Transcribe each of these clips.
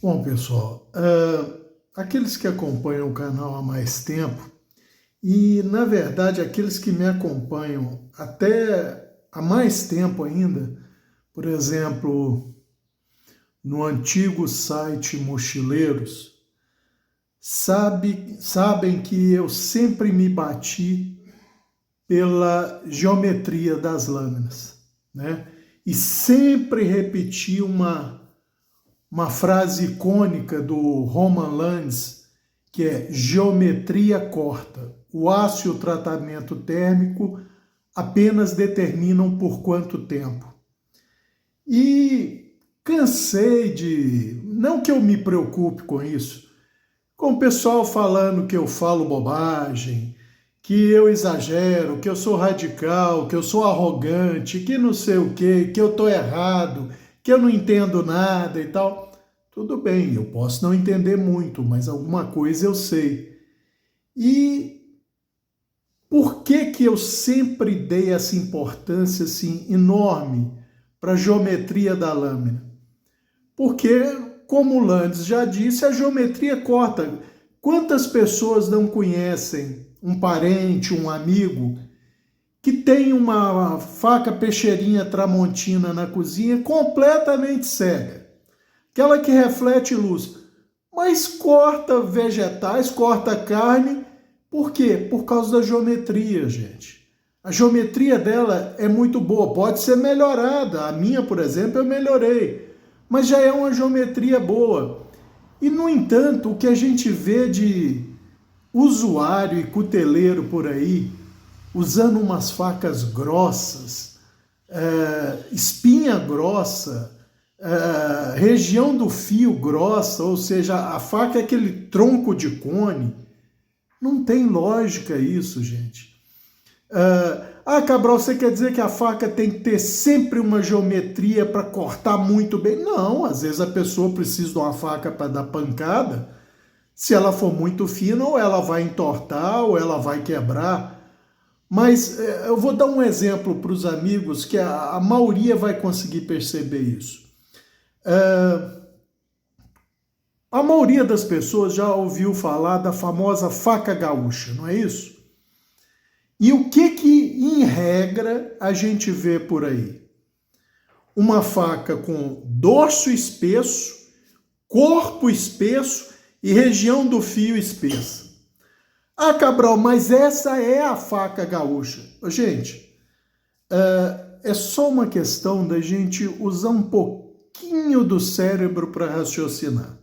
Bom, pessoal, aqueles que acompanham o canal há mais tempo, e na verdade aqueles que me acompanham até há mais tempo ainda, por exemplo, no antigo site Mochileiros, sabem que eu sempre me bati pela geometria das lâminas, né? E sempre repeti uma frase icônica do Roman Lands, que é geometria corta. O aço e o tratamento térmico apenas determinam por quanto tempo. E cansei de... Não que eu me preocupe com isso, com o pessoal falando que eu falo bobagem, que eu exagero, que eu sou radical, que eu sou arrogante, que não sei o quê, que eu estou errado, que eu não entendo nada e tal. Tudo bem, eu posso não entender muito, mas alguma coisa eu sei. E por que que eu sempre dei essa importância assim enorme para a geometria da lâmina? Porque, como o Landes já disse, a geometria corta. Quantas pessoas não conhecem um parente, um amigo, que tem uma faca peixeirinha tramontina na cozinha completamente cega? Aquela que reflete luz, mas corta vegetais, corta carne. Por quê? Por causa da geometria, gente. A geometria dela é muito boa, pode ser melhorada. A minha, por exemplo, eu melhorei, mas já é uma geometria boa. E, no entanto, o que a gente vê de usuário e cuteleiro por aí, usando umas facas grossas, espinha grossa, região do fio grossa, ou seja, a faca é aquele tronco de cone. Não tem lógica isso, gente. Cabral, você quer dizer que a faca tem que ter sempre uma geometria para cortar muito bem? Não, às vezes a pessoa precisa de uma faca para dar pancada. Se ela for muito fina, ou ela vai entortar, ou ela vai quebrar. Mas eu vou dar um exemplo para os amigos que a maioria vai conseguir perceber isso. A maioria das pessoas já ouviu falar da famosa faca gaúcha, não é isso? E o que em regra, a gente vê por aí? Uma faca com dorso espesso, corpo espesso e região do fio espessa. Cabral, mas essa é a faca gaúcha. Gente, é só uma questão da gente usar um pouquinho do cérebro para raciocinar.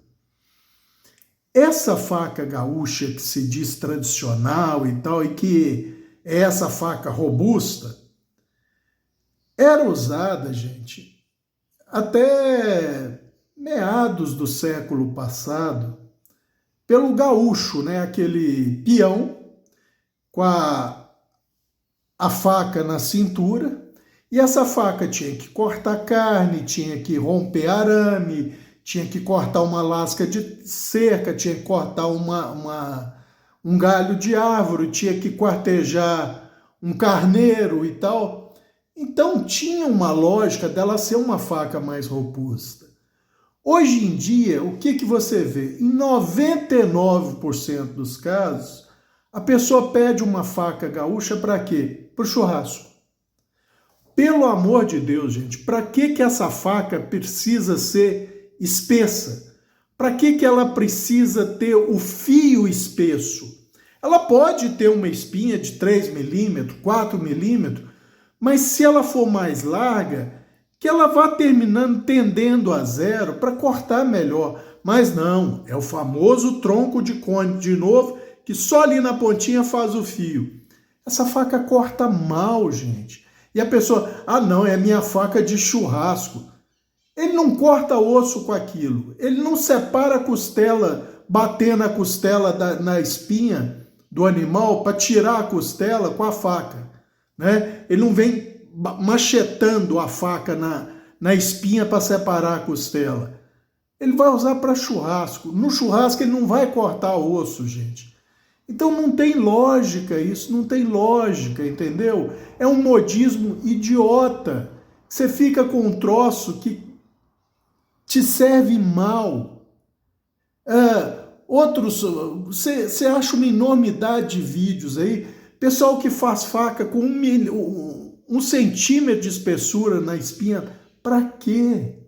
Essa faca gaúcha que se diz tradicional e tal, e que é essa faca robusta, era usada, gente, até meados do século passado, pelo gaúcho, né? Aquele peão com a faca na cintura, e essa faca tinha que cortar carne, tinha que romper arame, tinha que cortar uma lasca de cerca, tinha que cortar um galho de árvore, tinha que quartejar um carneiro e tal. Então tinha uma lógica dela ser uma faca mais robusta. Hoje em dia, o que você vê? Em 99% dos casos, a pessoa pede uma faca gaúcha para quê? Para o churrasco. Pelo amor de Deus, gente, para que essa faca precisa ser espessa? Para que ela precisa ter o fio espesso? Ela pode ter uma espinha de 3 milímetros, 4 milímetros, mas se ela for mais larga, que ela vá terminando tendendo a zero para cortar melhor. Mas não, é o famoso tronco de cone de novo, que só ali na pontinha faz o fio. Essa faca corta mal, gente. E a pessoa, não, é a minha faca de churrasco. Ele não corta osso com aquilo. Ele não separa a costela, bater na costela na espinha do animal para tirar a costela com a faca, né? Ele não vem machetando a faca na espinha para separar a costela. Ele vai usar para churrasco. No churrasco ele não vai cortar osso, gente. Então não tem lógica isso, não tem lógica, entendeu? É um modismo idiota. Você fica com um troço que te serve mal, Outros, você acha uma enormidade de vídeos aí, pessoal que faz faca com 1 centímetro de espessura na espinha. Para quê?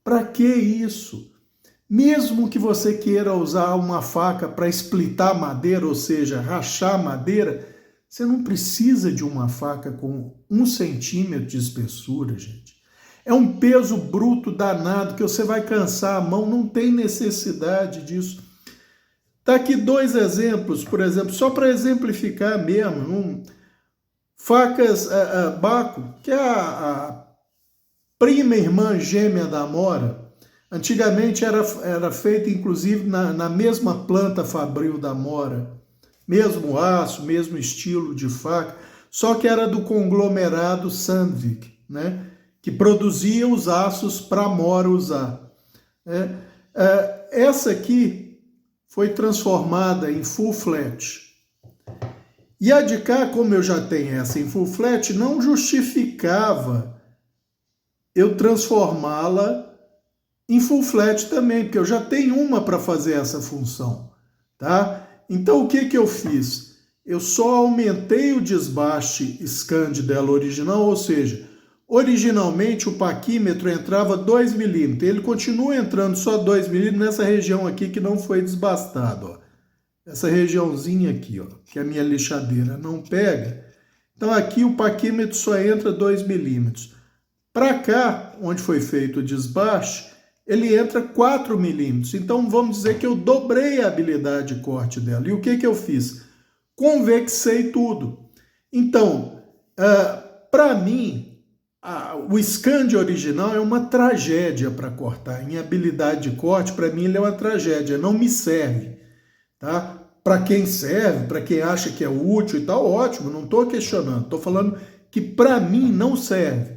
Para que isso? Mesmo que você queira usar uma faca para esplitar madeira, ou seja, rachar madeira, você não precisa de uma faca com 1 centímetro de espessura, gente. É um peso bruto danado que você vai cansar a mão, não tem necessidade disso. Tá aqui 2 exemplos, por exemplo, só para exemplificar mesmo. Facas Baco, que é a prima irmã gêmea da Amora. Antigamente era feita, inclusive, na mesma planta fabril da Amora. Mesmo aço, mesmo estilo de faca, só que era do conglomerado Sandvik, né? Que produzia os aços para a Amora usar. Essa aqui foi transformada em full flat. E a de cá, como eu já tenho essa em full flat, não justificava eu transformá-la em full flat também, porque eu já tenho uma para fazer essa função, tá? Então o que eu fiz? Eu só aumentei o desbaste Scand dela original, ou seja, originalmente o paquímetro entrava 2 milímetros, ele continua entrando só 2 milímetros nessa região aqui que não foi desbastado, ó. Essa regiãozinha aqui, ó, que a minha lixadeira não pega. Então aqui o paquímetro só entra 2 milímetros. Para cá, onde foi feito o desbaste, ele entra 4 milímetros. Então vamos dizer que eu dobrei a habilidade de corte dela. E o que eu fiz? Convexei tudo. Então, para mim, o Scand original é uma tragédia para cortar. Em habilidade de corte, para mim ele é uma tragédia, não me serve. Tá? Para quem serve, para quem acha que é útil e tal, ótimo, não estou questionando. Estou falando que para mim não serve.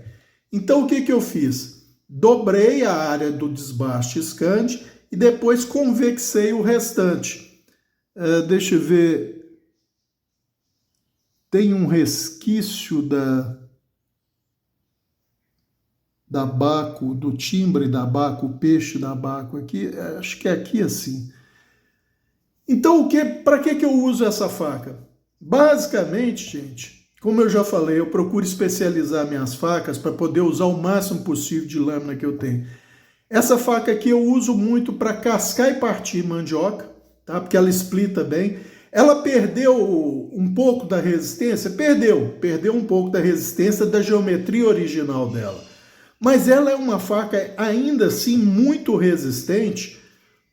Então o que eu fiz? Dobrei a área do desbaste Scand e depois convexei o restante. Deixa eu ver. Tem um resquício da Baco, do timbre da Baco, o peixe da Baco aqui. Acho que é aqui assim. Então, para que eu uso essa faca? Basicamente, gente, como eu já falei, eu procuro especializar minhas facas para poder usar o máximo possível de lâmina que eu tenho. Essa faca aqui eu uso muito para cascar e partir mandioca, tá? Porque ela explita bem. Ela perdeu um pouco da resistência? Perdeu um pouco da resistência da geometria original dela. Mas ela é uma faca ainda assim muito resistente,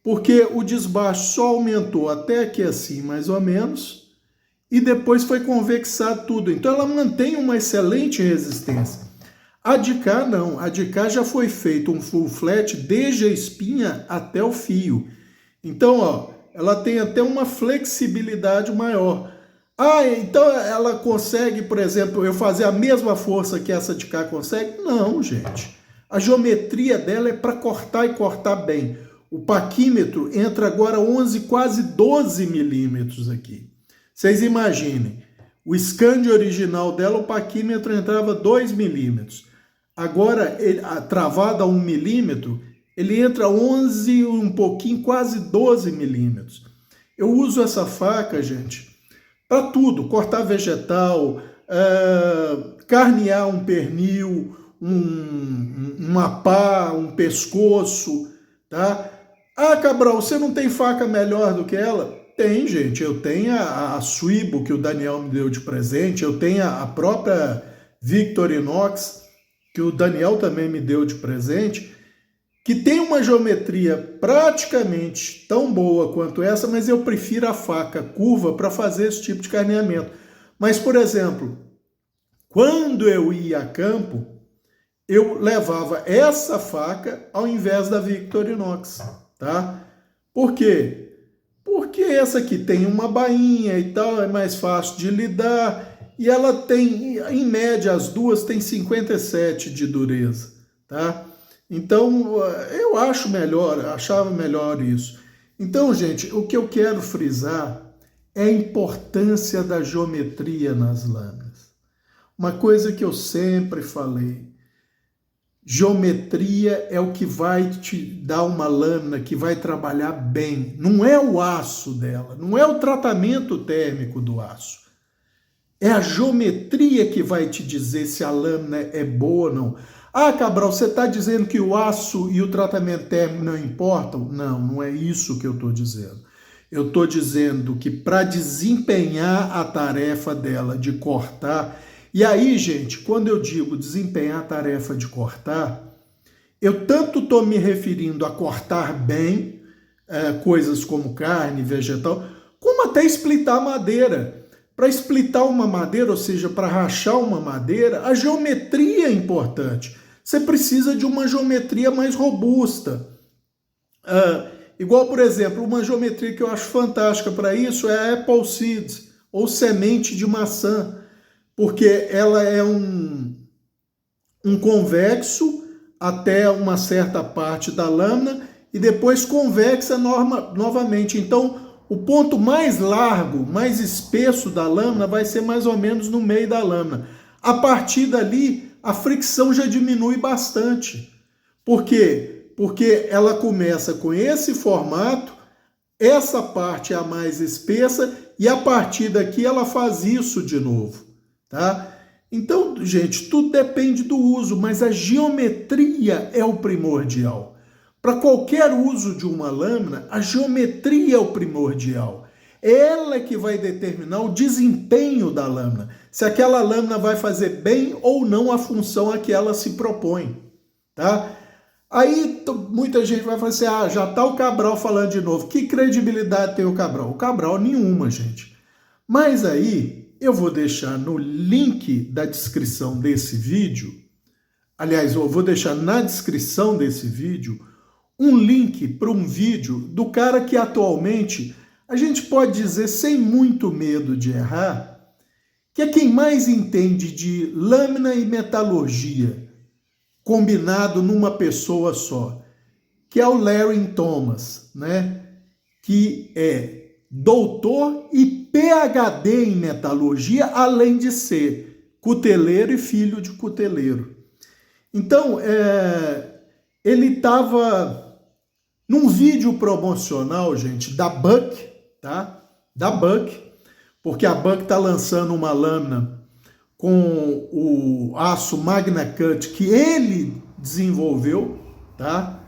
porque o desbaste só aumentou até aqui assim, mais ou menos, e depois foi convexado tudo. Então ela mantém uma excelente resistência. A de cá não, a de cá já foi feito um full flat desde a espinha até o fio. Então, ó, ela tem até uma flexibilidade maior. Então ela consegue, por exemplo, eu fazer a mesma força que essa de cá consegue? Não, gente. A geometria dela é para cortar e cortar bem. O paquímetro entra agora 11, quase 12 milímetros aqui. Vocês imaginem, o Scand original dela, o paquímetro entrava 2 milímetros. Agora, travado a 1 milímetro, ele entra 11, um pouquinho, quase 12 milímetros. Eu uso essa faca, gente, para tudo. Cortar vegetal, carnear um pernil, uma pá, um pescoço, tá? Cabral, você não tem faca melhor do que ela? Tem, gente. Eu tenho a Swibo, que o Daniel me deu de presente. Eu tenho a própria Victorinox, que o Daniel também me deu de presente, que tem uma geometria praticamente tão boa quanto essa, mas eu prefiro a faca curva para fazer esse tipo de carneamento. Mas, por exemplo, quando eu ia a campo, eu levava essa faca ao invés da Victorinox, tá? Por quê? Porque essa aqui tem uma bainha e tal, é mais fácil de lidar, e ela tem, em média, as duas têm 57 de dureza, tá? Então, eu acho melhor, achava melhor isso. Então, gente, o que eu quero frisar é a importância da geometria nas lâminas. Uma coisa que eu sempre falei, Geometria é o que vai te dar uma lâmina que vai trabalhar bem. Não é o aço dela, não é o tratamento térmico do aço. É a geometria que vai te dizer se a lâmina é boa ou não. Ah, Cabral, você está dizendo que o aço e o tratamento térmico não importam? Não, não é isso que eu estou dizendo. Eu estou dizendo que para desempenhar a tarefa dela de cortar, e aí, gente, quando eu digo desempenhar a tarefa de cortar, eu tanto estou me referindo a cortar bem, coisas como carne, vegetal, como até splitar madeira. Para splitar uma madeira, ou seja, para rachar uma madeira, a geometria é importante. Você precisa de uma geometria mais robusta. Igual, por exemplo, uma geometria que eu acho fantástica para isso é a Apple Seed, ou semente de maçã, porque ela é um convexo até uma certa parte da lâmina e depois convexa novamente. Então, o ponto mais largo, mais espesso da lâmina vai ser mais ou menos no meio da lâmina. A partir dali, a fricção já diminui bastante. Por quê? Porque ela começa com esse formato, essa parte é a mais espessa e a partir daqui ela faz isso de novo, tá? Então, gente, tudo depende do uso, mas a geometria é o primordial. Para qualquer uso de uma lâmina, a geometria é o primordial. É ela que vai determinar o desempenho da lâmina, se aquela lâmina vai fazer bem ou não a função a que ela se propõe, tá? Aí muita gente vai falar assim, já está o Cabral falando de novo. Que credibilidade tem o Cabral? O Cabral nenhuma, gente. Mas aí eu vou deixar no link da descrição desse vídeo, aliás, eu vou deixar na descrição desse vídeo um link para um vídeo do cara que atualmente, a gente pode dizer sem muito medo de errar, que é quem mais entende de lâmina e metalurgia, combinado numa pessoa só, que é o Larry Thomas, né? Que é doutor e PhD em metalurgia, além de ser cuteleiro e filho de cuteleiro. Então, ele estava num vídeo promocional, gente, da Buck, tá? Da Buck, porque a Buck está lançando uma lâmina com o aço Magna Cut que ele desenvolveu, tá?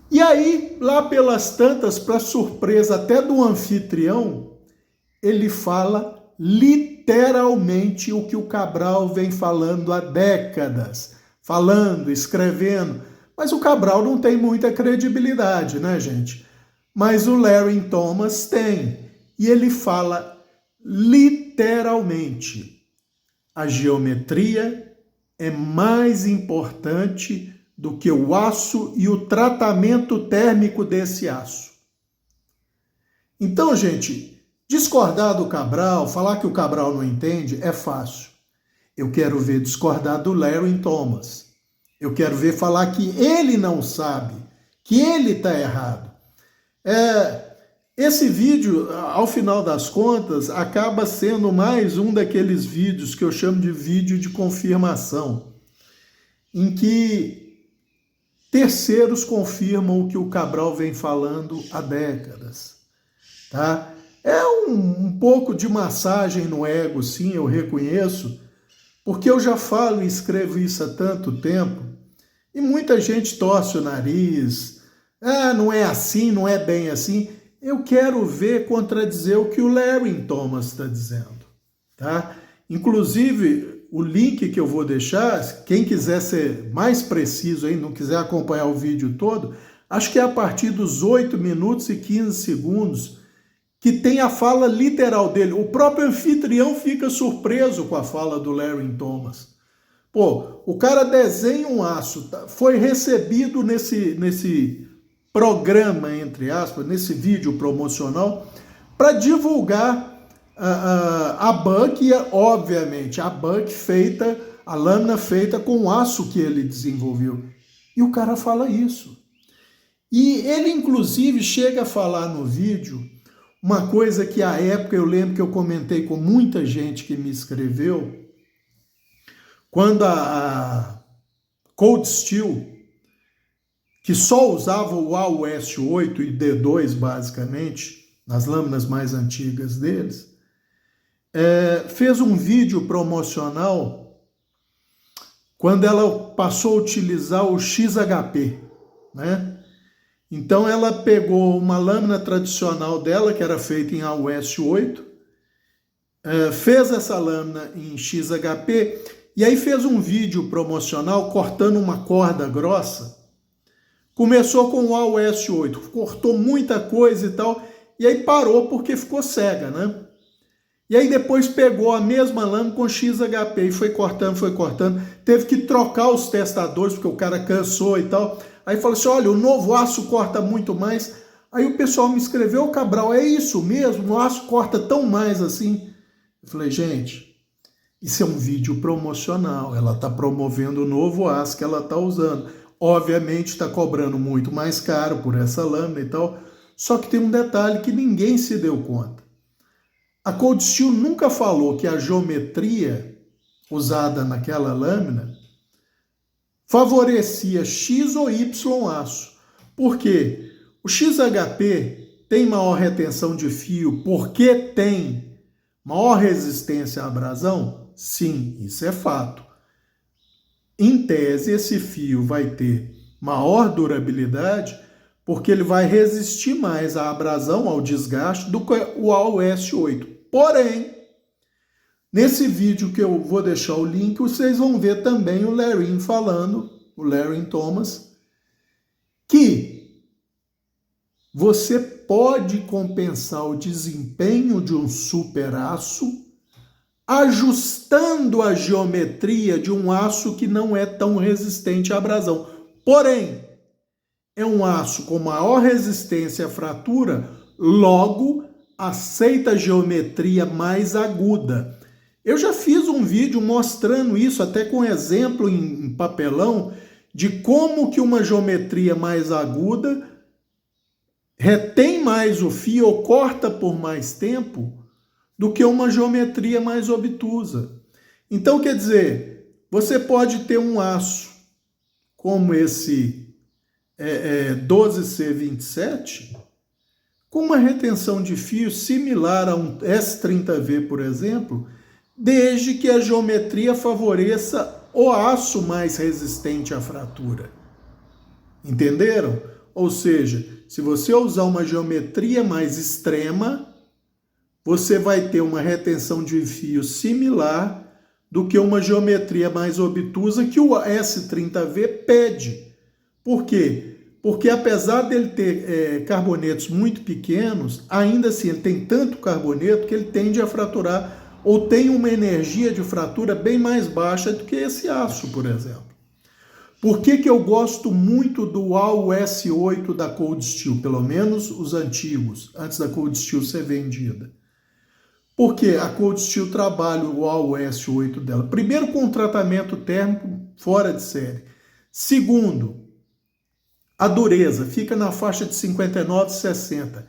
E aí, lá pelas tantas, para surpresa até do anfitrião, ele fala literalmente o que o Cabral vem falando há décadas, falando, escrevendo, mas o Cabral não tem muita credibilidade, né, gente? Mas o Larry Thomas tem, e ele fala literalmente: a geometria é mais importante do que o aço e o tratamento térmico desse aço. Então, gente, discordar do Cabral, falar que o Cabral não entende, é fácil. Eu quero ver discordar do Larry Thomas. Eu quero ver falar que ele não sabe, que ele está errado. Esse vídeo, ao final das contas, acaba sendo mais um daqueles vídeos que eu chamo de vídeo de confirmação, em que terceiros confirmam o que o Cabral vem falando há décadas, tá? É um pouco de massagem no ego, sim, eu reconheço, porque eu já falo e escrevo isso há tanto tempo, e muita gente torce o nariz, não é assim, não é bem assim. Eu quero ver contradizer o que o Larry Thomas está dizendo, tá? Inclusive, o link que eu vou deixar, quem quiser ser mais preciso aí, não quiser acompanhar o vídeo todo, acho que é a partir dos 8 minutos e 15 segundos, que tem a fala literal dele. O próprio anfitrião fica surpreso com a fala do Larry Thomas. Pô, o cara desenha um aço, foi recebido nesse programa, entre aspas, nesse vídeo promocional, para divulgar a Buck, e obviamente a Buck feita, a lâmina feita com o aço que ele desenvolveu. E o cara fala isso. E ele, inclusive, chega a falar no vídeo uma coisa que, à época, eu lembro que eu comentei com muita gente que me escreveu, quando Cold Steel, que só usava o AUS-8 e D2 basicamente, nas lâminas mais antigas deles, fez um vídeo promocional quando ela passou a utilizar o XHP, né? Então ela pegou uma lâmina tradicional dela, que era feita em AUS-8, fez essa lâmina em XHP e aí fez um vídeo promocional cortando uma corda grossa. Começou com o AUS-8, cortou muita coisa e tal, e aí parou porque ficou cega, né? E aí depois pegou a mesma lâmina com XHP e foi cortando. Teve que trocar os testadores porque o cara cansou e tal. Aí falou assim, olha, o novo aço corta muito mais. Aí o pessoal me escreveu, Cabral, é isso mesmo? O aço corta tão mais assim? Eu falei, gente, isso é um vídeo promocional. Ela está promovendo o novo aço que ela está usando. Obviamente está cobrando muito mais caro por essa lâmina e tal. Só que tem um detalhe que ninguém se deu conta. A Cold Steel nunca falou que a geometria usada naquela lâmina favorecia X ou Y aço. Por quê? O XHP tem maior retenção de fio porque tem maior resistência à abrasão? Sim, isso é fato. Em tese, esse fio vai ter maior durabilidade porque ele vai resistir mais à abrasão, ao desgaste, do que o AUS-8. Porém, nesse vídeo que eu vou deixar o link, vocês vão ver também o Larry falando, o Larry Thomas, que você pode compensar o desempenho de um super aço ajustando a geometria de um aço que não é tão resistente à abrasão. Porém, é um aço com maior resistência à fratura, logo aceita a geometria mais aguda. Eu já fiz um vídeo mostrando isso, até com exemplo em papelão, de como que uma geometria mais aguda retém mais o fio ou corta por mais tempo do que uma geometria mais obtusa. Então, quer dizer, você pode ter um aço como esse 12C27, com uma retenção de fio similar a um S30V, por exemplo, desde que a geometria favoreça o aço mais resistente à fratura. Entenderam? Ou seja, se você usar uma geometria mais extrema, você vai ter uma retenção de fio similar do que uma geometria mais obtusa que o S30V pede. Por quê? Porque apesar dele ter carbonetos muito pequenos, ainda assim ele tem tanto carboneto que ele tende a fraturar ou tem uma energia de fratura bem mais baixa do que esse aço, por exemplo. Por que eu gosto muito do AUS-8 da Cold Steel, pelo menos os antigos, antes da Cold Steel ser vendida? Porque a Cold Steel trabalha o AUS-8 dela. Primeiro, com um tratamento térmico fora de série. Segundo, a dureza fica na faixa de 59, 60.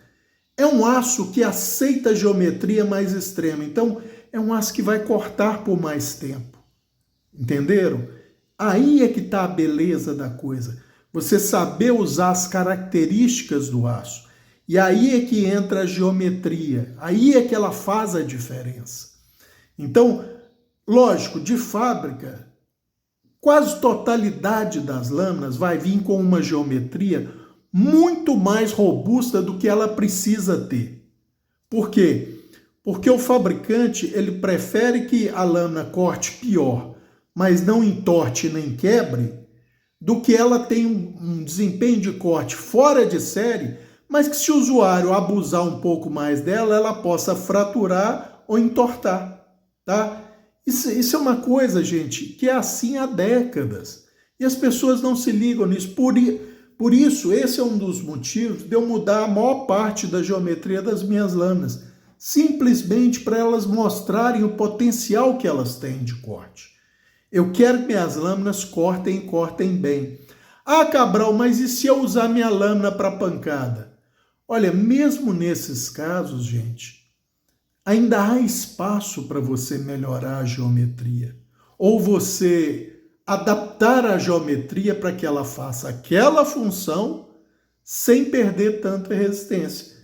É um aço que aceita a geometria mais extrema. Então, é um aço que vai cortar por mais tempo. Entenderam? Aí é que está a beleza da coisa. Você saber usar as características do aço. E aí é que entra a geometria. Aí é que ela faz a diferença. Então, lógico, de fábrica, quase totalidade das lâminas vai vir com uma geometria muito mais robusta do que ela precisa ter. Por quê? Porque o fabricante ele prefere que a lâmina corte pior, mas não entorte nem quebre, do que ela tenha um desempenho de corte fora de série, mas que se o usuário abusar um pouco mais dela, ela possa fraturar ou entortar, tá? Isso é uma coisa, gente, que é assim há décadas. E as pessoas não se ligam nisso. Por isso, esse é um dos motivos de eu mudar a maior parte da geometria das minhas lâminas. Simplesmente para elas mostrarem o potencial que elas têm de corte. Eu quero que minhas lâminas cortem bem. Ah, Cabral, mas e se eu usar minha lâmina para pancada? Olha, mesmo nesses casos, gente, ainda há espaço para você melhorar a geometria. Ou você adaptar a geometria para que ela faça aquela função sem perder tanta resistência.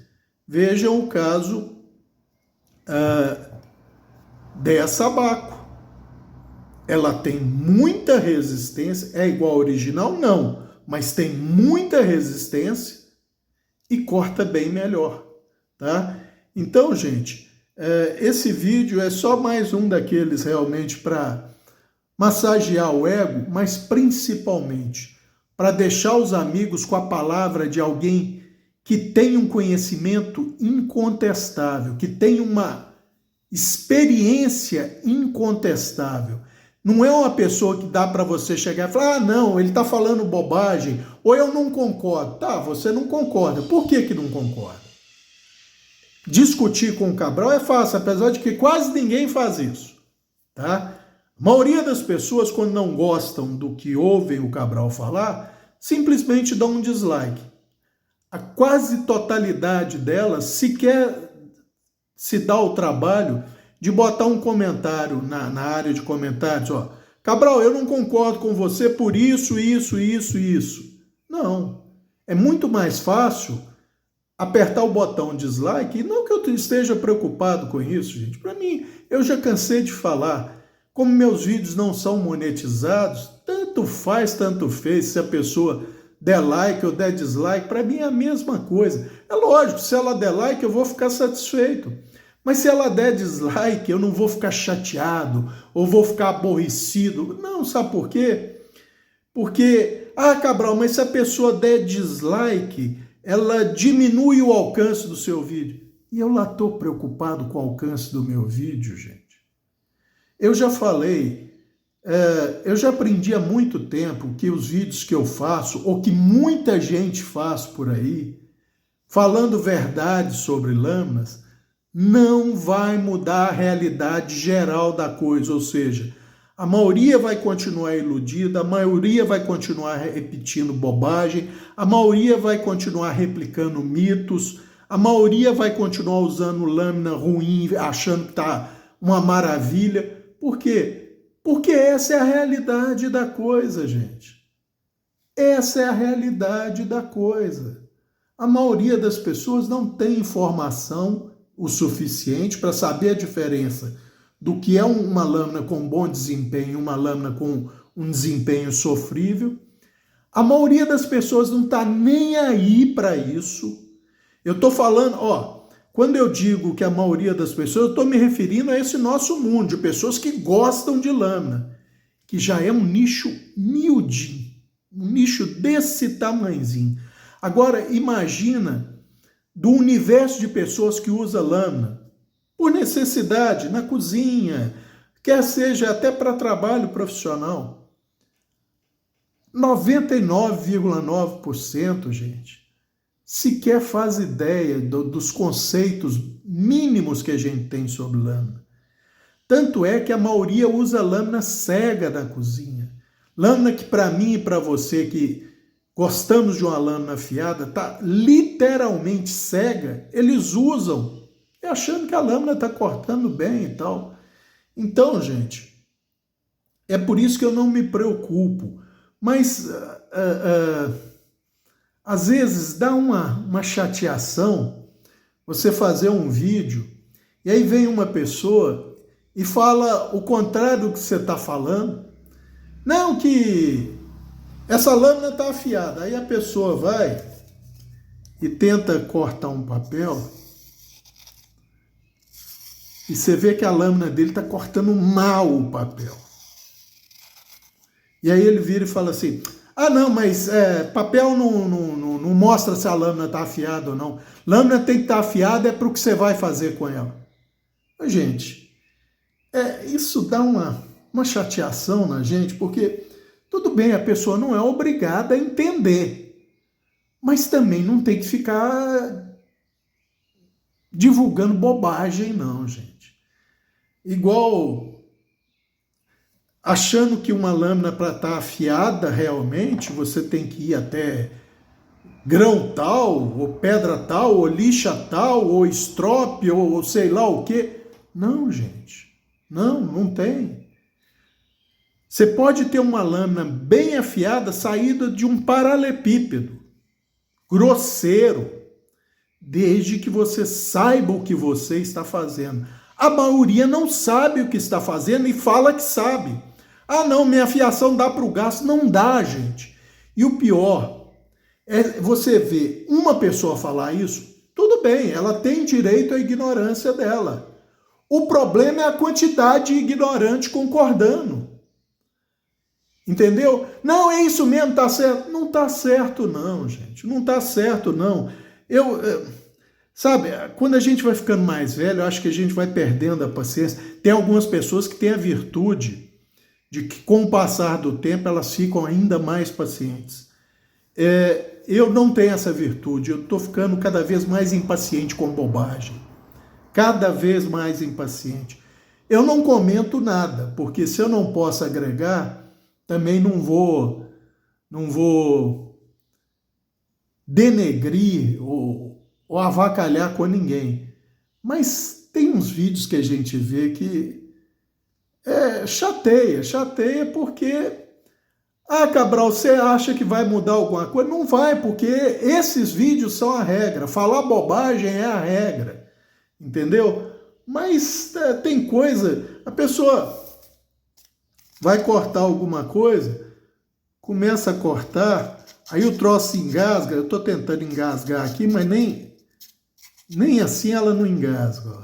Vejam o caso dessa abaco. Ela tem muita resistência, é igual ao original? Não, mas tem muita resistência e corta bem melhor, tá? Então, gente, esse vídeo é só mais um daqueles realmente para massagear o ego, mas principalmente para deixar os amigos com a palavra de alguém que tem um conhecimento incontestável, que tem uma experiência incontestável. Não é uma pessoa que dá para você chegar e falar, ah, não, ele está falando bobagem, ou eu não concordo. Tá, você não concorda. Por que não concorda? Discutir com o Cabral é fácil, apesar de que quase ninguém faz isso, tá? A maioria das pessoas, quando não gostam do que ouvem o Cabral falar, simplesmente dão um dislike. A quase totalidade delas sequer se dá o trabalho de botar um comentário na área de comentários, ó, Cabral, eu não concordo com você por isso. Não. É muito mais fácil apertar o botão dislike, e não que eu esteja preocupado com isso, gente. Para mim, eu já cansei de falar, como meus vídeos não são monetizados, tanto faz, tanto fez, se a pessoa der like ou der dislike, para mim é a mesma coisa. É lógico, se ela der like, eu vou ficar satisfeito. Mas se ela der dislike, eu não vou ficar chateado ou vou ficar aborrecido. Não, sabe por quê? Porque, Cabral, mas se a pessoa der dislike, ela diminui o alcance do seu vídeo. E eu lá estou preocupado com o alcance do meu vídeo, gente. Eu já falei, eu já aprendi há muito tempo que os vídeos que eu faço, ou que muita gente faz por aí, falando verdade sobre lâminas, não vai mudar a realidade geral da coisa, ou seja, a maioria vai continuar iludida, a maioria vai continuar repetindo bobagem, a maioria vai continuar replicando mitos, a maioria vai continuar usando lâmina ruim, achando que está uma maravilha. Por quê? Porque essa é a realidade da coisa, gente. Essa é a realidade da coisa. A maioria das pessoas não tem informação o suficiente para saber a diferença do que é uma lâmina com bom desempenho e uma lâmina com um desempenho sofrível. A maioria das pessoas não está nem aí para isso. Eu estou falando, quando eu digo que a maioria das pessoas, eu estou me referindo a esse nosso mundo, de pessoas que gostam de lâmina, que já é um nicho miudinho, um nicho desse tamanhozinho. Agora, imagina do universo de pessoas que usa lâmina por necessidade, na cozinha, quer seja até para trabalho profissional. 99,9%, gente, sequer faz ideia dos conceitos mínimos que a gente tem sobre lâmina. Tanto é que a maioria usa lâmina cega na cozinha. Lâmina que para mim e para você que gostamos de uma lâmina afiada, tá literalmente cega, eles usam, achando que a lâmina está cortando bem e tal. Então, gente, é por isso que eu não me preocupo. Mas, às vezes, dá uma chateação você fazer um vídeo e aí vem uma pessoa e fala o contrário do que você está falando. Não, que essa lâmina está afiada. Aí a pessoa vai e tenta cortar um papel e você vê que a lâmina dele está cortando mal o papel. E aí ele vira e fala assim, não, mas papel não mostra se a lâmina está afiada ou não. Lâmina tem que estar afiada é para o que você vai fazer com ela. Mas, gente, isso dá uma chateação na gente, porque tudo bem, a pessoa não é obrigada a entender, mas também não tem que ficar divulgando bobagem, não, gente. Igual achando que uma lâmina para estar afiada realmente, você tem que ir até grão tal, ou pedra tal, ou lixa tal, ou estrope, ou sei lá o quê. Não, gente, não tem. Você pode ter uma lâmina bem afiada saída de um paralelepípedo, grosseiro, desde que você saiba o que você está fazendo. A maioria não sabe o que está fazendo e fala que sabe. Ah, não, minha fiação dá para o gasto. Não dá, gente. E o pior é você ver uma pessoa falar isso, tudo bem, ela tem direito à ignorância dela. O problema é a quantidade de ignorante concordando. Entendeu? Não, é isso mesmo, tá certo. Não tá certo não, gente. Não tá certo não. Sabe, quando a gente vai ficando mais velho, eu acho que a gente vai perdendo a paciência. Tem algumas pessoas que têm a virtude de que, com o passar do tempo, elas ficam ainda mais pacientes. Eu não tenho essa virtude, eu estou ficando cada vez mais impaciente com bobagem. Cada vez mais impaciente. Eu não comento nada, porque se eu não posso agregar, também não vou denegrir ou avacalhar com ninguém. Mas tem uns vídeos que a gente vê que chateia porque, Cabral, você acha que vai mudar alguma coisa? Não vai, porque esses vídeos são a regra. Falar bobagem é a regra, entendeu? Mas tem coisa, a pessoa vai cortar alguma coisa, começa a cortar, aí o troço engasga. Eu estou tentando engasgar aqui, mas nem assim ela não engasga. Ó.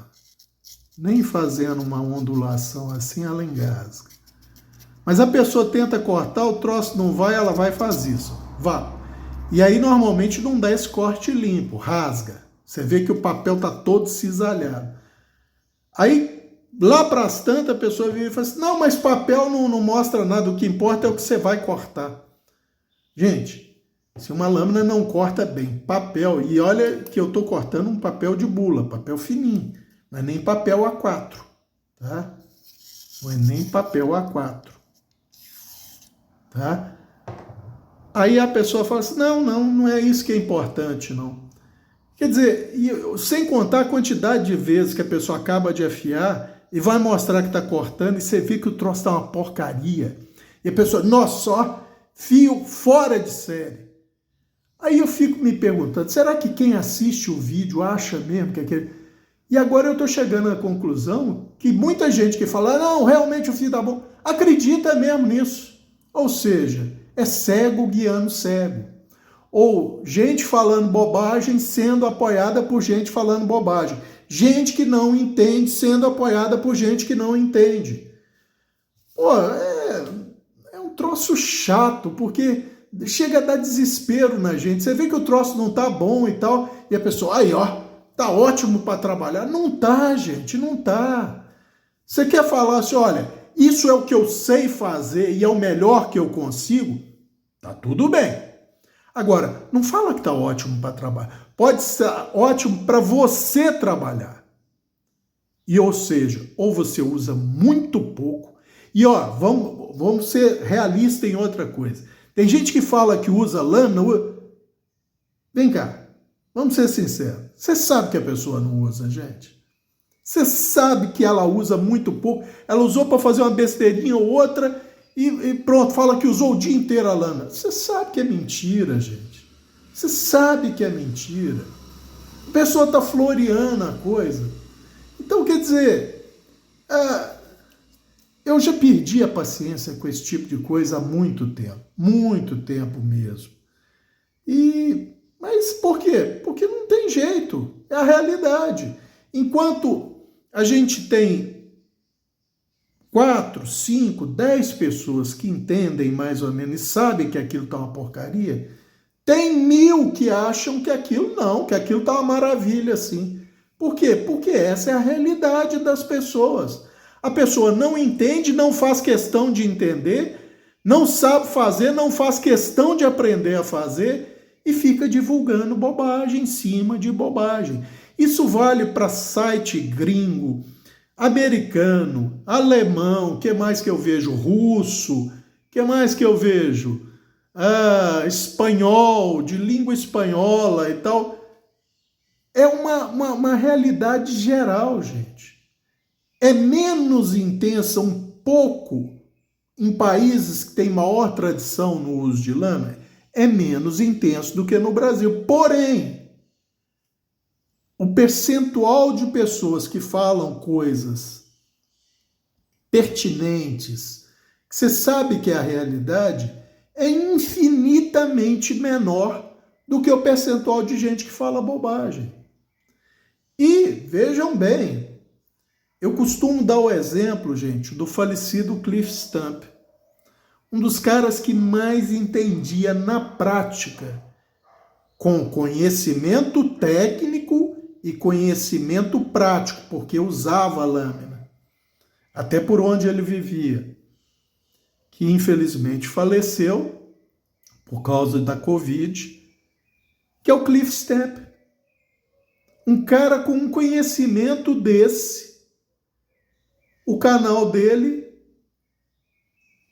Nem fazendo uma ondulação assim ela engasga. Mas a pessoa tenta cortar, o troço não vai, ela vai e faz isso. Vá. E aí normalmente não dá esse corte limpo, rasga. Você vê que o papel está todo cisalhado. Aí lá para as tantas, a pessoa vira e fala assim, não, mas papel não mostra nada, o que importa é o que você vai cortar. Gente, se uma lâmina não corta bem papel, e olha que eu estou cortando um papel de bula, papel fininho, não é nem papel A4, tá? Não é nem papel A4, tá? Aí a pessoa fala assim, não é isso que é importante, não. Quer dizer, sem contar a quantidade de vezes que a pessoa acaba de afiar e vai mostrar que está cortando e você vê que o troço está uma porcaria. E a pessoa, nossa, só fio fora de série. Aí eu fico me perguntando, será que quem assiste o vídeo acha mesmo que aquele... E agora eu estou chegando à conclusão que muita gente que fala, não, realmente o fio tá bom, acredita mesmo nisso. Ou seja, é cego guiando cego. Ou gente falando bobagem sendo apoiada por gente falando bobagem. Gente que não entende sendo apoiada por gente que não entende. Pô, é um troço chato, porque chega a dar desespero na gente. Você vê que o troço não tá bom e tal, e a pessoa, aí ó, tá ótimo para trabalhar. Não tá, gente, não tá. Você quer falar assim, olha, isso é o que eu sei fazer e é o melhor que eu consigo? Tá tudo bem. Agora, não fala que está ótimo para trabalhar. Pode ser ótimo para você trabalhar. E, ou seja, ou você usa muito pouco. E, ó, vamos ser realistas em outra coisa. Tem gente que fala que usa lâmina. Vem cá, vamos ser sinceros. Você sabe que a pessoa não usa, gente? Você sabe que ela usa muito pouco. Ela usou para fazer uma besteirinha ou outra... E pronto, fala que usou o dia inteiro a lâmina. Você sabe que é mentira, gente. Você sabe que é mentira. A pessoa está floreando a coisa. Então, quer dizer, eu já perdi a paciência com esse tipo de coisa há muito tempo mesmo. Mas por quê? Porque não tem jeito, é a realidade. Enquanto a gente tem 4, 5, 10 pessoas que entendem mais ou menos e sabem que aquilo está uma porcaria, tem 1000 que acham que aquilo está uma maravilha, assim. Por quê? Porque essa é a realidade das pessoas. A pessoa não entende, não faz questão de entender, não sabe fazer, não faz questão de aprender a fazer e fica divulgando bobagem em cima de bobagem. Isso vale para site gringo, americano, alemão, que mais que eu vejo? Russo, que mais que eu vejo? Espanhol, de língua espanhola e tal. É uma realidade geral, gente. É menos intensa um pouco em países que têm maior tradição no uso de lama, é menos intenso do que no Brasil. Porém, o percentual de pessoas que falam coisas pertinentes, que você sabe que é a realidade, é infinitamente menor do que o percentual de gente que fala bobagem. E, vejam bem, eu costumo dar o exemplo, gente, do falecido Cliff Stump, um dos caras que mais entendia na prática, com conhecimento técnico e conhecimento prático, porque usava a lâmina, até por onde ele vivia, que infelizmente faleceu por causa da Covid, que é o Cliff Stump. Um cara com um conhecimento desse, o canal dele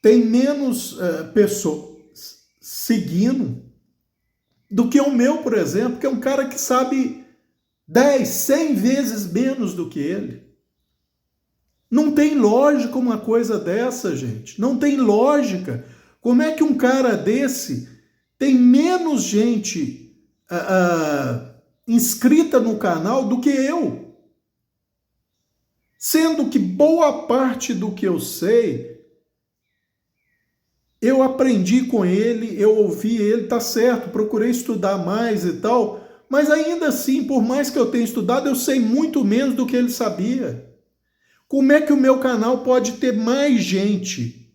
tem menos pessoas seguindo do que o meu, por exemplo, que é um cara que sabe 10, 100 vezes menos do que ele. Não tem lógica uma coisa dessa, gente. Não tem lógica. Como é que um cara desse tem menos gente inscrita no canal do que eu? Sendo que boa parte do que eu sei, eu aprendi com ele, eu ouvi ele, tá certo, procurei estudar mais e tal, mas ainda assim, por mais que eu tenha estudado, eu sei muito menos do que ele sabia. Como é que o meu canal pode ter mais gente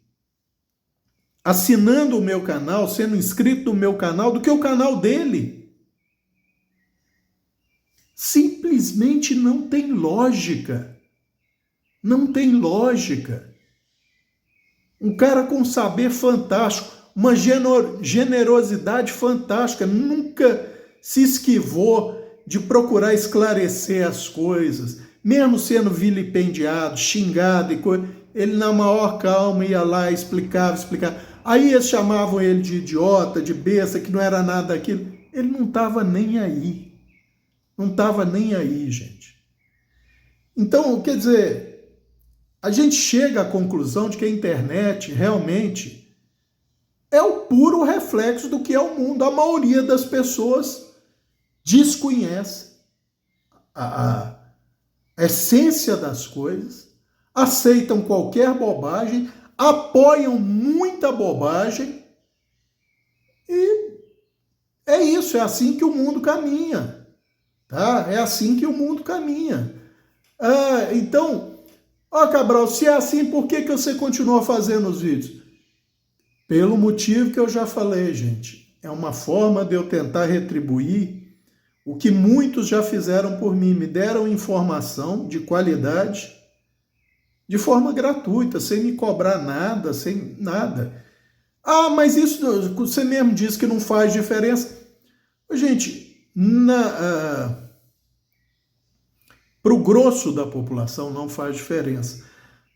assinando o meu canal, sendo inscrito no meu canal, do que o canal dele? Simplesmente não tem lógica. Não tem lógica. Um cara com saber fantástico, uma generosidade fantástica, nunca se esquivou de procurar esclarecer as coisas, mesmo sendo vilipendiado, xingado e coisa. Ele na maior calma ia lá, explicava. Aí eles chamavam ele de idiota, de besta, que não era nada daquilo. Ele não estava nem aí. Não estava nem aí, gente. Então, quer dizer, a gente chega à conclusão de que a internet realmente é o puro reflexo do que é o mundo. A maioria das pessoas desconhece a essência das coisas, aceitam qualquer bobagem, apoiam muita bobagem e é isso, é assim que o mundo caminha, tá? É assim que o mundo caminha. Então, Cabral, se é assim, por que você continua fazendo os vídeos? Pelo motivo que eu já falei, gente. É uma forma de eu tentar retribuir o que muitos já fizeram por mim. Me deram informação de qualidade de forma gratuita, sem me cobrar nada, sem nada. Mas isso você mesmo disse que não faz diferença. Gente, para o grosso da população não faz diferença.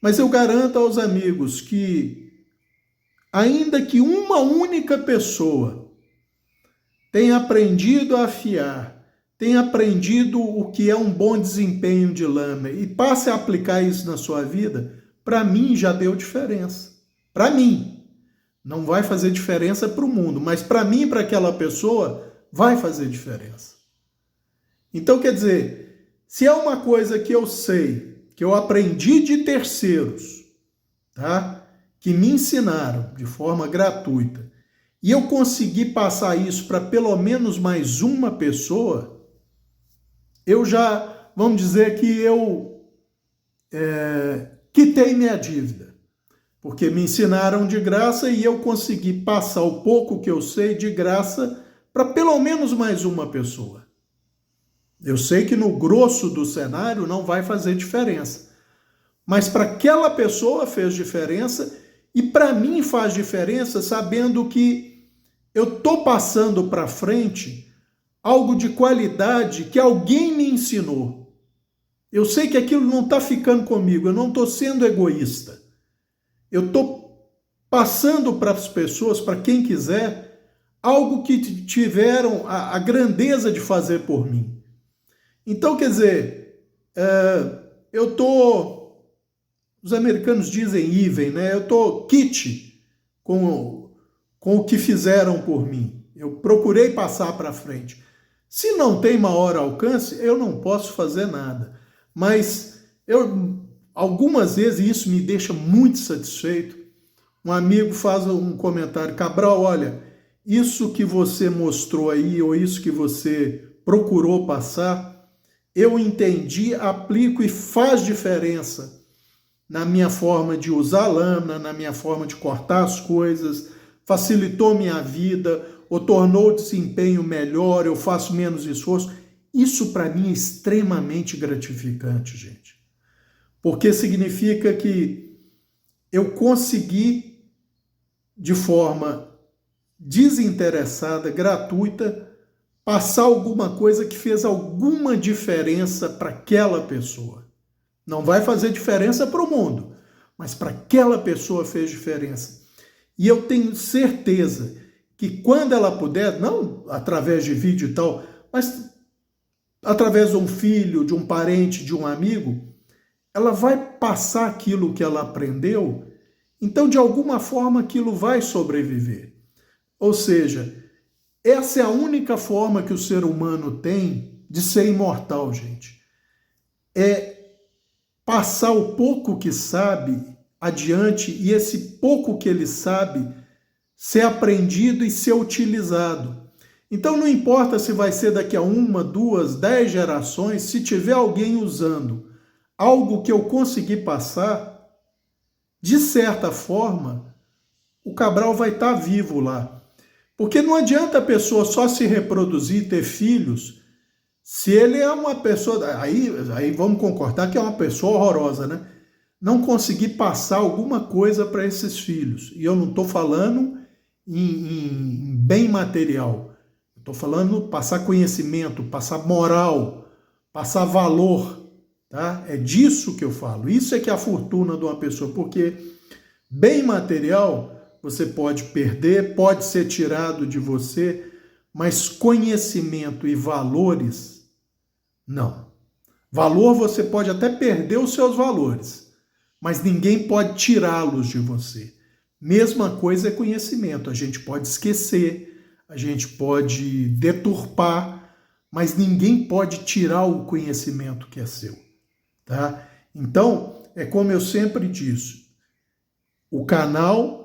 Mas eu garanto aos amigos que, ainda que uma única pessoa tenha aprendido a afiar, tenha aprendido o que é um bom desempenho de lâmina e passe a aplicar isso na sua vida, para mim já deu diferença. Para mim. Não vai fazer diferença para o mundo, mas para mim e para aquela pessoa vai fazer diferença. Então, quer dizer, se é uma coisa que eu sei, que eu aprendi de terceiros, tá? Que me ensinaram de forma gratuita, e eu consegui passar isso para pelo menos mais uma pessoa, eu já, vamos dizer que eu quitei minha dívida. Porque me ensinaram de graça e eu consegui passar o pouco que eu sei de graça para pelo menos mais uma pessoa. Eu sei que no grosso do cenário não vai fazer diferença. Mas para aquela pessoa fez diferença e para mim faz diferença sabendo que eu estou passando para frente algo de qualidade que alguém me ensinou. Eu sei que aquilo não está ficando comigo, eu não estou sendo egoísta. Eu estou passando para as pessoas, para quem quiser, algo que tiveram a grandeza de fazer por mim. Então, quer dizer, eu estou os americanos dizem even, né? Eu estou quite com o que fizeram por mim. Eu procurei passar para frente. Se não tem maior alcance, eu não posso fazer nada. Mas algumas vezes isso me deixa muito satisfeito. Um amigo faz um comentário: Cabral, olha, isso que você mostrou aí, ou isso que você procurou passar, eu entendi, aplico e faz diferença na minha forma de usar lâmina, na minha forma de cortar as coisas, facilitou minha vida, ou tornou o desempenho melhor, eu faço menos esforço. Isso para mim é extremamente gratificante, gente. Porque significa que eu consegui, de forma desinteressada, gratuita, passar alguma coisa que fez alguma diferença para aquela pessoa. Não vai fazer diferença para o mundo, mas para aquela pessoa fez diferença. E eu tenho certeza que quando ela puder, não através de vídeo e tal, mas através de um filho, de um parente, de um amigo, ela vai passar aquilo que ela aprendeu, então de alguma forma aquilo vai sobreviver. Ou seja, essa é a única forma que o ser humano tem de ser imortal, gente. É passar o pouco que sabe adiante e esse pouco que ele sabe ser aprendido e ser utilizado. Então não importa se vai ser daqui a 1, 2, 10 gerações, se tiver alguém usando algo que eu consegui passar, de certa forma, o Cabral vai estar vivo lá. Porque não adianta a pessoa só se reproduzir, ter filhos, se ele é uma pessoa, aí vamos concordar que é uma pessoa horrorosa, né? Não conseguir passar alguma coisa para esses filhos. E eu não estou falando em bem material. Estou falando passar conhecimento, passar moral, passar valor. Tá? É disso que eu falo. Isso é que é a fortuna de uma pessoa. Porque bem material você pode perder, pode ser tirado de você, mas conhecimento e valores, não. Valor você pode até perder os seus valores, mas ninguém pode tirá-los de você. Mesma coisa é conhecimento. A gente pode esquecer, a gente pode deturpar, mas ninguém pode tirar o conhecimento que é seu. Tá? Então, é como eu sempre disse, o canal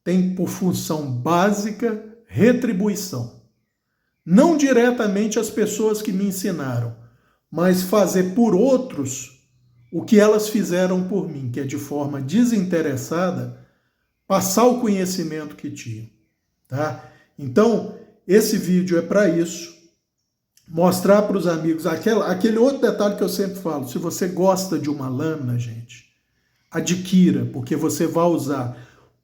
tem por função básica retribuição. Não diretamente as pessoas que me ensinaram, mas fazer por outros o que elas fizeram por mim, que é de forma desinteressada, passar o conhecimento que tinham. Tá? Então, esse vídeo é para isso. Mostrar para os amigos aquele outro detalhe que eu sempre falo: se você gosta de uma lâmina, gente, adquira, porque você vai usar.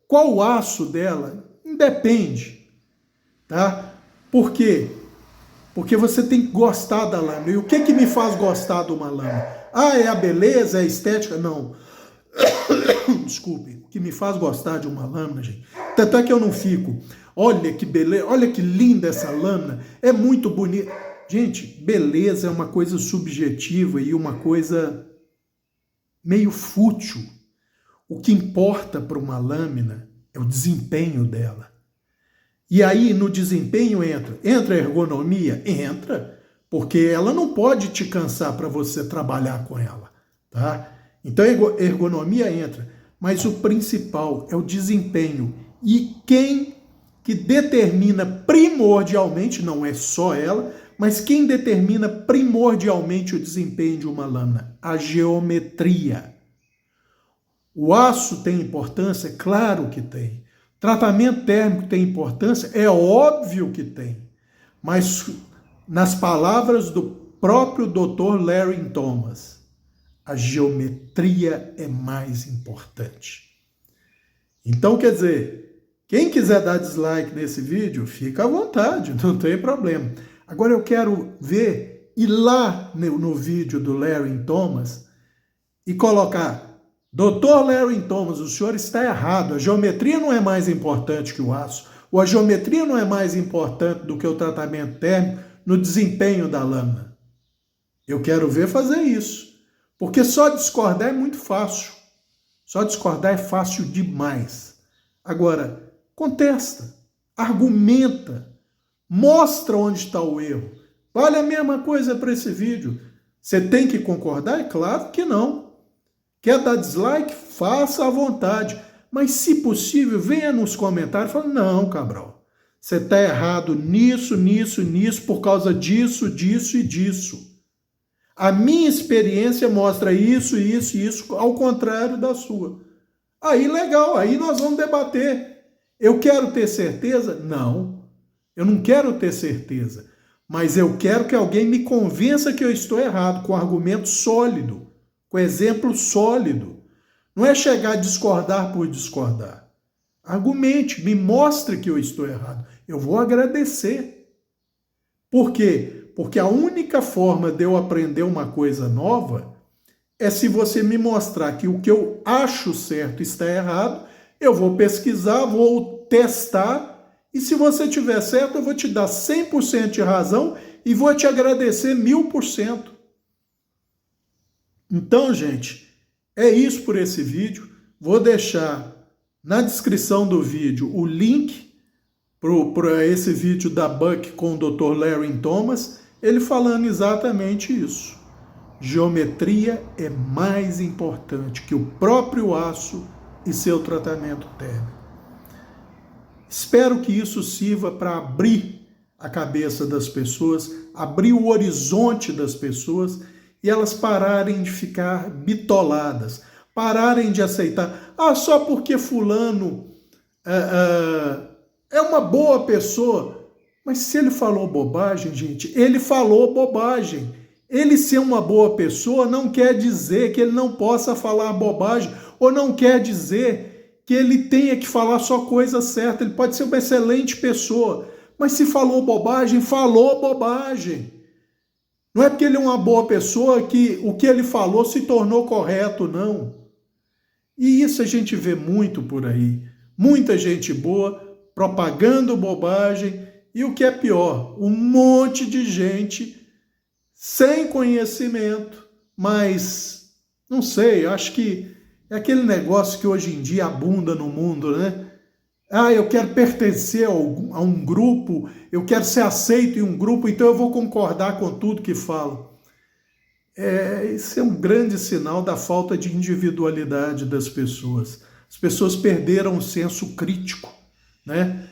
Qual o aço dela? Independe, tá? Por quê? Porque você tem que gostar da lâmina. E o que me faz gostar de uma lâmina? Ah, é a beleza, é a estética? Não. Desculpe. O que me faz gostar de uma lâmina, gente, tanto é que eu não fico, olha que beleza, olha que linda essa lâmina, é muito bonita. Gente, beleza é uma coisa subjetiva e uma coisa meio fútil. O que importa para uma lâmina é o desempenho dela. E aí no desempenho entra a ergonomia? Entra, porque ela não pode te cansar para você trabalhar com ela. Tá? Então a ergonomia entra, mas o principal é o desempenho. E quem que determina primordialmente, não é só ela, mas quem determina primordialmente o desempenho de uma lâmina? A geometria. O aço tem importância? Claro que tem. Tratamento térmico tem importância? É óbvio que tem. Mas, nas palavras do próprio Dr. Larry Thomas, a geometria é mais importante. Então, quer dizer, quem quiser dar dislike nesse vídeo, fica à vontade, não tem problema. Agora eu quero ver, ir lá no vídeo do Larry Thomas e colocar: Dr. Larry Thomas, o senhor está errado, a geometria não é mais importante que o aço, ou a geometria não é mais importante do que o tratamento térmico no desempenho da lâmina. Eu quero ver fazer isso, porque só discordar é muito fácil. Só discordar é fácil demais. Agora, contesta, argumenta, mostra onde está o erro. Vale a mesma coisa para esse vídeo. Você tem que concordar? É claro que não. Quer dar dislike? Faça à vontade. Mas, se possível, venha nos comentários e fale, não, Cabral, você está errado nisso, nisso, nisso, por causa disso, disso e disso. A minha experiência mostra isso, isso e isso, ao contrário da sua. Aí, legal, aí nós vamos debater. Eu quero ter certeza? Não, eu não quero ter certeza. Mas eu quero que alguém me convença que eu estou errado, com argumento sólido, com exemplo sólido. Não é chegar a discordar por discordar. Argumente, me mostre que eu estou errado. Eu vou agradecer. Por quê? Porque a única forma de eu aprender uma coisa nova é se você me mostrar que o que eu acho certo está errado, eu vou pesquisar, vou testar, e se você tiver certo, eu vou te dar 100% de razão e vou te agradecer 1000%. Então, gente, é isso por esse vídeo. Vou deixar na descrição do vídeo o link para esse vídeo da Buck com o Dr. Larry Thomas, ele falando exatamente isso. Geometria é mais importante que o próprio aço e seu tratamento térmico. Espero que isso sirva para abrir a cabeça das pessoas, abrir o horizonte das pessoas e elas pararem de ficar bitoladas, pararem de aceitar, só porque fulano é uma boa pessoa. Mas se ele falou bobagem, gente, ele falou bobagem. Ele ser uma boa pessoa não quer dizer que ele não possa falar bobagem, ou não quer dizer que ele tenha que falar só coisa certa. Ele pode ser uma excelente pessoa, mas se falou bobagem, falou bobagem. Não é porque ele é uma boa pessoa que o que ele falou se tornou correto, não. E isso a gente vê muito por aí. Muita gente boa propagando bobagem. E o que é pior, um monte de gente sem conhecimento, mas, não sei, acho que é aquele negócio que hoje em dia abunda no mundo, né? Eu quero pertencer a um grupo, eu quero ser aceito em um grupo, então eu vou concordar com tudo que falo. Isso é um grande sinal da falta de individualidade das pessoas. As pessoas perderam o senso crítico, né?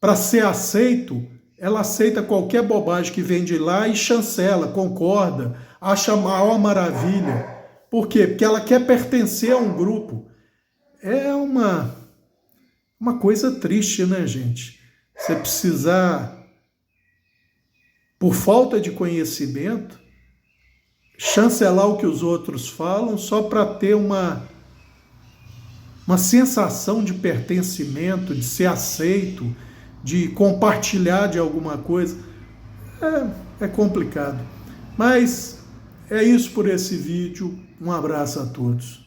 Para ser aceito, ela aceita qualquer bobagem que vem de lá e chancela, concorda, acha a maior maravilha. Por quê? Porque ela quer pertencer a um grupo. É uma coisa triste, né, gente? Você precisar, por falta de conhecimento, chancelar o que os outros falam só para ter uma sensação de pertencimento, de ser aceito, de compartilhar de alguma coisa. É complicado. Mas é isso por esse vídeo. Um abraço a todos.